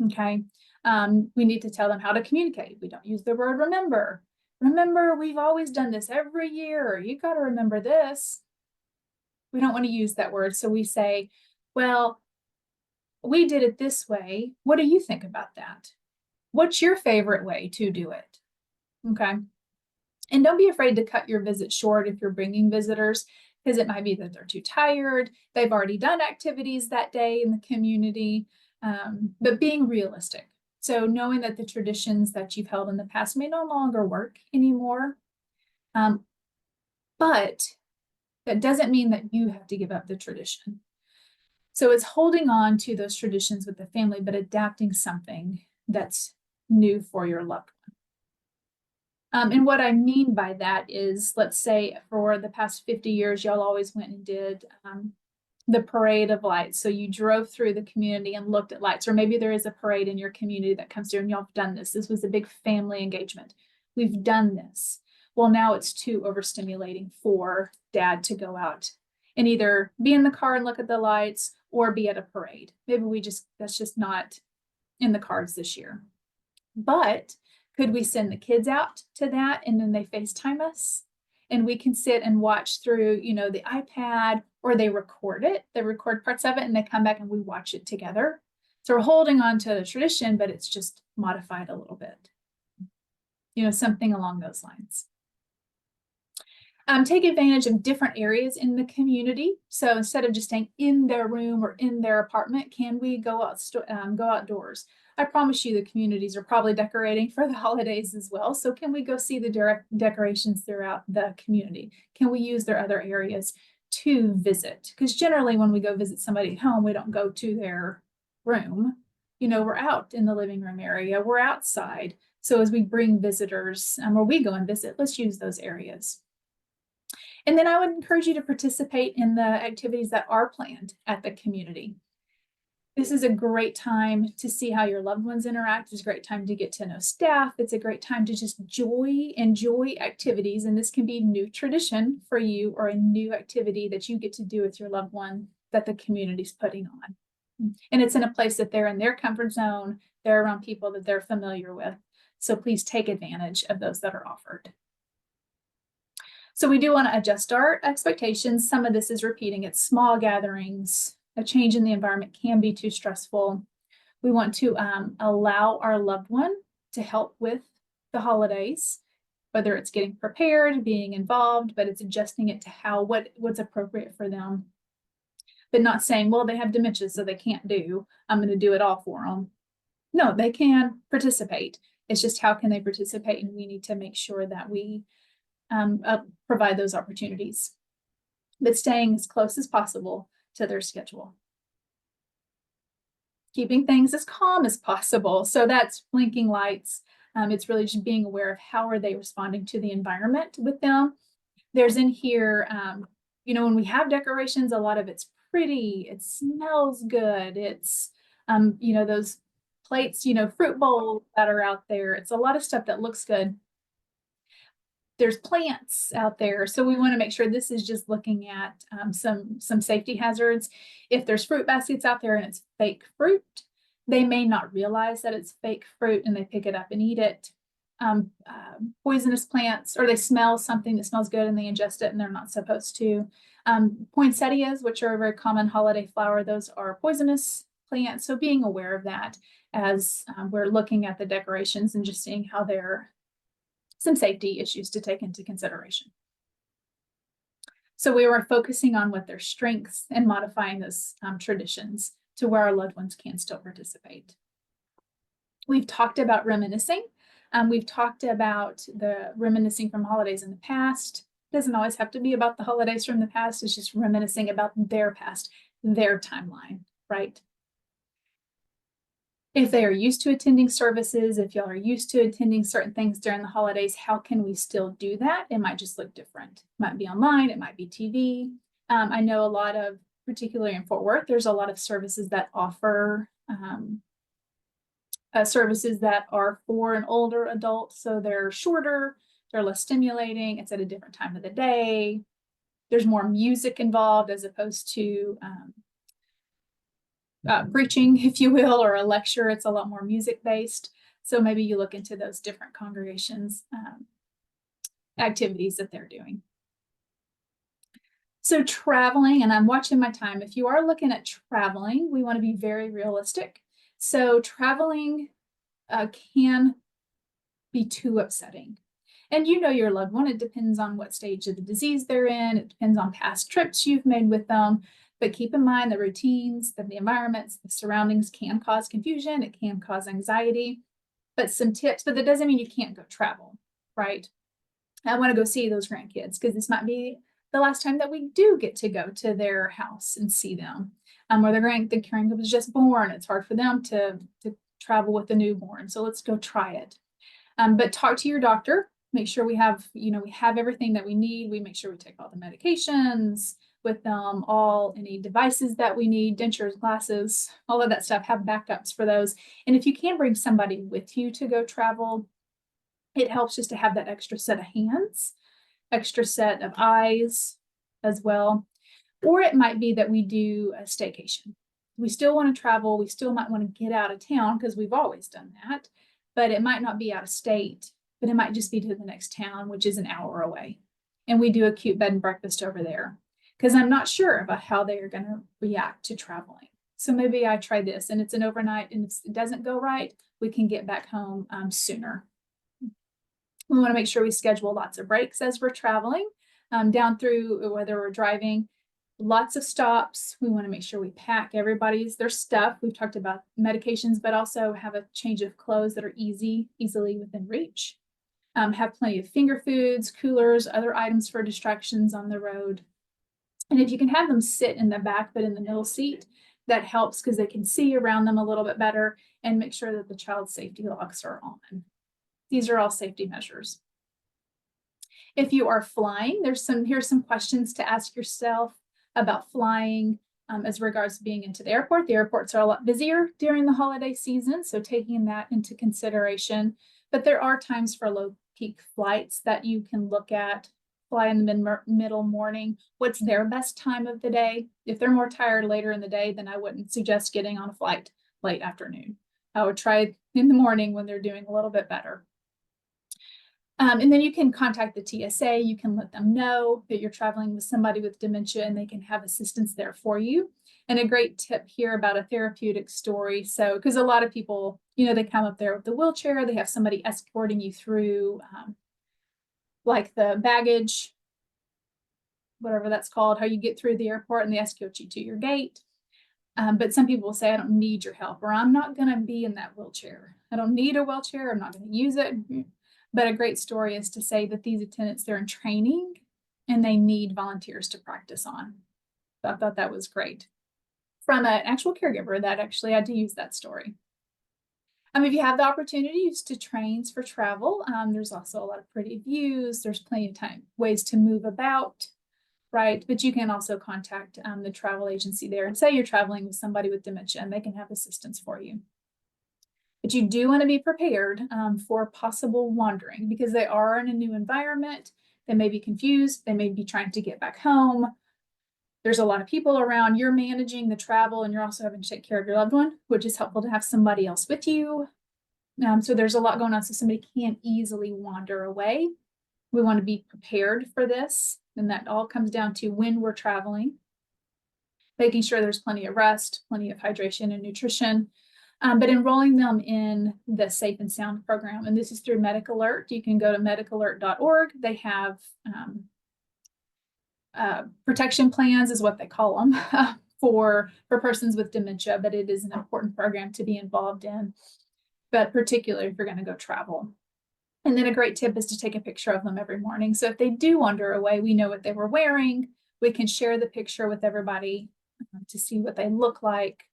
okay? We need to tell them how to communicate. We don't use the word remember. Remember, we've always done this every year. You got to remember this. We don't want to use that word. So we say, well, we did it this way. What do you think about that? What's your favorite way to do it? Okay. And don't be afraid to cut your visit short if you're bringing visitors, because it might be that they're too tired. They've already done activities that day in the community, but being realistic. So knowing that the traditions that you've held in the past may no longer work anymore, but that doesn't mean that you have to give up the tradition. So it's holding on to those traditions with the family, but adapting something that's new for your loved one. And what I mean by that is, let's say for the past 50 years, y'all always went and did the parade of lights. So you drove through the community and looked at lights, or maybe there is a parade in your community that comes through and y'all have done this. This was a big family engagement. We've done this. Well, now it's too overstimulating for Dad to go out and either be in the car and look at the lights or be at a parade. Maybe that's just not in the cards this year. But could we send the kids out to that and then they FaceTime us? And we can sit and watch through, the iPad, or they record it. They record parts of it and they come back and we watch it together. So we're holding on to the tradition, but it's just modified a little bit. Something along those lines. Take advantage of different areas in the community. So instead of just staying in their room or in their apartment, can we go outdoors? I promise you the communities are probably decorating for the holidays as well. So can we go see the decorations throughout the community? Can we use their other areas to visit? Because generally when we go visit somebody at home, we don't go to their room. You know, we're out in the living room area, we're outside. So as we bring visitors or we go and visit, let's use those areas. And then I would encourage you to participate in the activities that are planned at the community. This is a great time to see how your loved ones interact. It's a great time to get to know staff. It's a great time to just enjoy activities. And this can be a new tradition for you or a new activity that you get to do with your loved one that the community's putting on. And it's in a place that they're in their comfort zone. They're around people that they're familiar with. So please take advantage of those that are offered. So we do want to adjust our expectations. Some of this is repeating. It's small gatherings. A change in the environment can be too stressful. We want to allow our loved one to help with the holidays, whether it's getting prepared, being involved, but it's adjusting it to what's appropriate for them. But not saying, well, they have dementia, so they can't do. I'm going to do it all for them. No, they can participate. It's just how can they participate? And we need to make sure that we provide those opportunities, but staying as close as possible to their schedule. Keeping things as calm as possible. So that's blinking lights. It's really just being aware of how are they responding to the environment with them. There's in here, you know, when we have decorations, a lot of it's pretty, it smells good. It's, you know, those plates, you know, fruit bowls that are out there. It's a lot of stuff that looks good. There's plants out there. So we want to make sure this is just looking at some safety hazards. If there's fruit baskets out there and it's fake fruit, they may not realize that it's fake fruit and they pick it up and eat it. Poisonous plants, or they smell something that smells good and they ingest it and they're not supposed to. Poinsettias, which are a very common holiday flower, those are poisonous plants. So being aware of that as we're looking at the decorations and just seeing how they're some safety issues to take into consideration. So we were focusing on what their strengths and modifying those traditions to where our loved ones can still participate. We've talked about reminiscing. We've talked about the reminiscing from holidays in the past. It doesn't always have to be about the holidays from the past. It's just reminiscing about their past, their timeline, right? If they are used to attending services, if y'all are used to attending certain things during the holidays, how can we still do that? It might just look different. It might be online, it might be TV. I know a lot of, particularly in Fort Worth, there's a lot of services that offer services that are for an older adult. So they're shorter, they're less stimulating, it's at a different time of the day. There's more music involved as opposed to preaching, if you will, or a lecture. It's a lot more music based. So maybe you look into those different congregations activities that they're doing. So traveling, and I'm watching my time. If you are looking at traveling, we want to be very realistic. So traveling can be too upsetting. And you know your loved one, it depends on what stage of the disease they're in. It depends on past trips you've made with them. But keep in mind the routines, the environments, the surroundings can cause confusion. It can cause anxiety. But some tips, but that doesn't mean you can't go travel, right? I want to go see those grandkids because this might be the last time that we do get to go to their house and see them. Or the grandkid was just born. It's hard for them to travel with the newborn. So let's go try it. But talk to your doctor. Make sure we have, we have everything that we need. We make sure we take all the medications with them, any devices that we need, dentures, glasses, all of that stuff, have backups for those. And if you can bring somebody with you to go travel, it helps just to have that extra set of hands, extra set of eyes as well. Or it might be that we do a staycation. We still want to travel. We still might want to get out of town because we've always done that, but it might not be out of state, but it might just be to the next town, which is an hour away. And we do a cute bed and breakfast over there because I'm not sure about how they are going to react to traveling. So maybe I try this and it's an overnight, and if it doesn't go right, we can get back home sooner. We want to make sure we schedule lots of breaks as we're traveling. down through whether we're driving. Lots of stops. We want to make sure we pack their stuff. We've talked about medications, but also have a change of clothes that are easily within reach. Have plenty of finger foods, coolers, other items for distractions on the road. And if you can have them sit in the back, but in the middle seat, that helps because they can see around them a little bit better and make sure that the child's safety locks are on. These are all safety measures. If you are flying, here's some questions to ask yourself about flying as regards to being into the airport. The airports are a lot busier during the holiday season, so taking that into consideration. But there are times for low peak flights that you can look at. Fly in the middle morning. What's their best time of the day? If they're more tired later in the day, then I wouldn't suggest getting on a flight late afternoon. I would try in the morning when they're doing a little bit better. And then you can contact the TSA. You can let them know that you're traveling with somebody with dementia and they can have assistance there for you. And a great tip here about a therapeutic story. So, because a lot of people, they come up there with the wheelchair, they have somebody escorting you through like the baggage, whatever that's called, how you get through the airport and they escort you to your gate. But some people will say, I don't need your help, or I'm not going to be in that wheelchair. I don't need a wheelchair. I'm not going to use it. But a great story is to say that these attendants, they're in training and they need volunteers to practice on. So I thought that was great. From an actual caregiver that actually had to use that story. If you have the opportunity, use to trains for travel. There's also a lot of pretty views. There's plenty of ways to move about, right? But you can also contact the travel agency there and say you're traveling with somebody with dementia and they can have assistance for you. But you do want to be prepared for possible wandering because they are in a new environment. They may be confused. They may be trying to get back home. There's a lot of people around. You're managing the travel and you're also having to take care of your loved one, which is helpful to have somebody else with you. So there's a lot going on, so somebody can't easily wander away. We want to be prepared for this, and that all comes down to when we're traveling, making sure there's plenty of rest, plenty of hydration and nutrition, but enrolling them in the Safe and Sound program. And this is through Medical Alert. You can go to medicalert.org. They have protection plans is what they call them for persons with dementia, but it is an important program to be involved in, but particularly if you're going to go travel. And then a great tip is to take a picture of them every morning. So if they do wander away, we know what they were wearing. We can share the picture with everybody to see what they look like.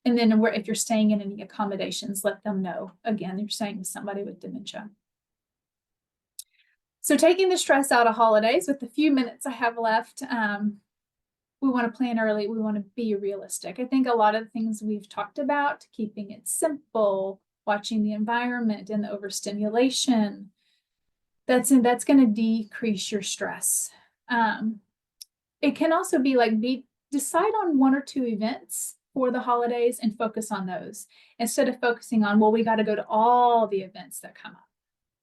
And then if you're staying in any accommodations, let them know. Again, you're staying with somebody with dementia. So taking the stress out of holidays, with the few minutes I have left, we want to plan early. We want to be realistic. I think a lot of the things we've talked about, keeping it simple, watching the environment and the overstimulation, that's going to decrease your stress. It can also be like decide on 1 or 2 events for the holidays and focus on those instead of focusing on, well, we got to go to all the events that come up.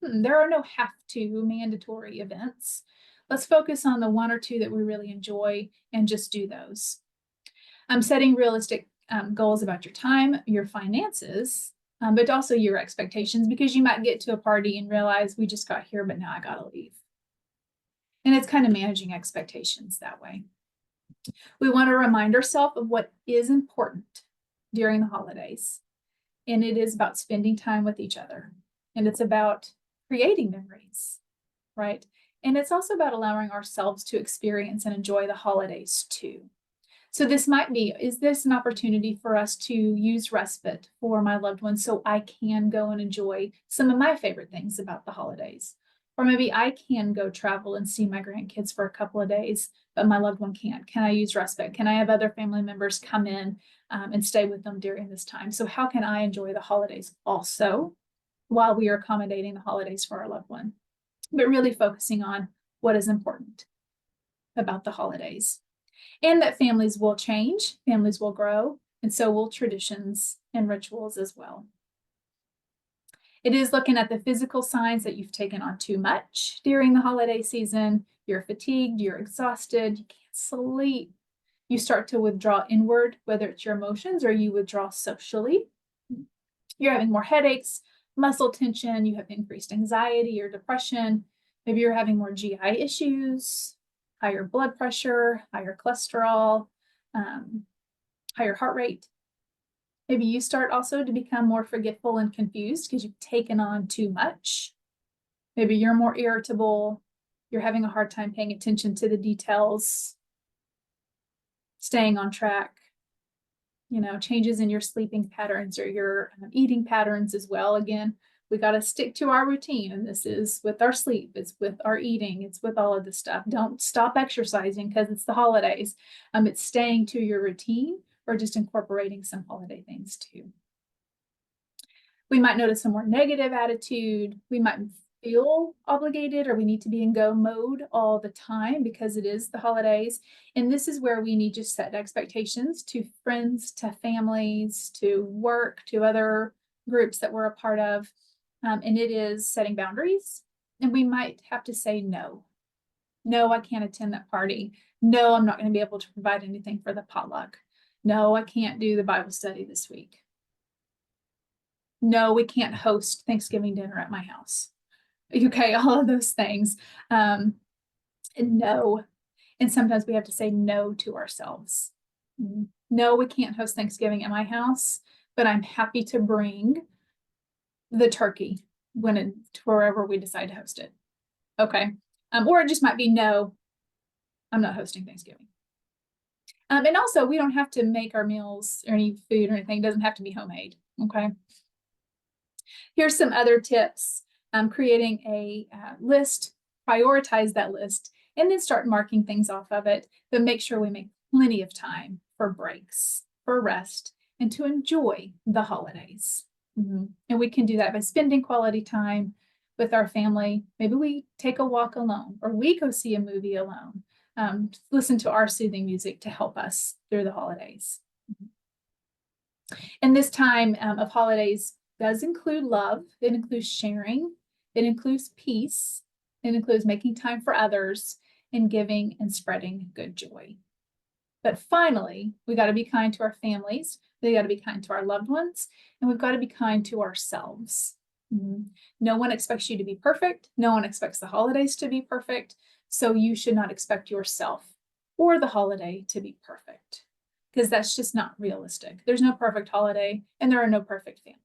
There are no have-to mandatory events. Let's focus on the 1 or 2 that we really enjoy and just do those. Setting realistic goals about your time, your finances, but also your expectations, because you might get to a party and realize we just got here, but now I got to leave. And it's kind of managing expectations that way. We want to remind ourselves of what is important during the holidays. And it is about spending time with each other. And it's about creating memories, right? And it's also about allowing ourselves to experience and enjoy the holidays too. So this might be, is this an opportunity for us to use respite for my loved ones so I can go and enjoy some of my favorite things about the holidays? Or maybe I can go travel and see my grandkids for a couple of days, but my loved one can't. Can I use respite? Can I have other family members come in and stay with them during this time? So how can I enjoy the holidays also while we are accommodating the holidays for our loved one? But really focusing on what is important about the holidays. And that families will change, families will grow, and so will traditions and rituals as well. It is looking at the physical signs that you've taken on too much during the holiday season. You're fatigued, you're exhausted, you can't sleep. You start to withdraw inward, whether it's your emotions or you withdraw socially. You're having more headaches, muscle tension, you have increased anxiety or depression. Maybe you're having more GI issues. higher blood pressure, higher cholesterol, higher heart rate. Maybe you start also to become more forgetful and confused because you've taken on too much. Maybe you're more irritable. You're having a hard time paying attention to the details, staying on track. Changes in your sleeping patterns or your eating patterns as well. Again, we got to stick to our routine. And this is with our sleep, it's with our eating, it's with all of this stuff. Don't stop exercising because it's the holidays. It's staying to your routine or just incorporating some holiday things too. We might notice some more negative attitude. We might feel obligated or we need to be in go mode all the time because it is the holidays. And this is where we need to set expectations to friends, to families, to work, to other groups that we're a part of. And it is setting boundaries. And we might have to say no. No, I can't attend that party. No, I'm not going to be able to provide anything for the potluck. No, I can't do the Bible study this week. No, we can't host Thanksgiving dinner at my house. Okay, all of those things. And no. And sometimes we have to say no to ourselves. No, we can't host Thanksgiving at my house, but I'm happy to bring the turkey wherever we decide to host it. Okay. Or it just might be no, I'm not hosting Thanksgiving. And also, we don't have to make our meals or any food or anything. It doesn't have to be homemade. Okay. Here's some other tips. Creating a list, prioritize that list, and then start marking things off of it, but make sure we make plenty of time for breaks, for rest, and to enjoy the holidays. And we can do that by spending quality time with our family. Maybe we take a walk alone, or we go see a movie alone. Listen to our soothing music to help us through the holidays. And this time of holidays does include love. It includes sharing. It includes peace. It includes making time for others and giving and spreading good joy. But finally, we got to be kind to our families. We got to be kind to our loved ones, and we've got to be kind to ourselves. No one expects you to be perfect. No one expects the holidays to be perfect. So you should not expect yourself or the holiday to be perfect, because that's just not realistic. There's no perfect holiday and there are no perfect families.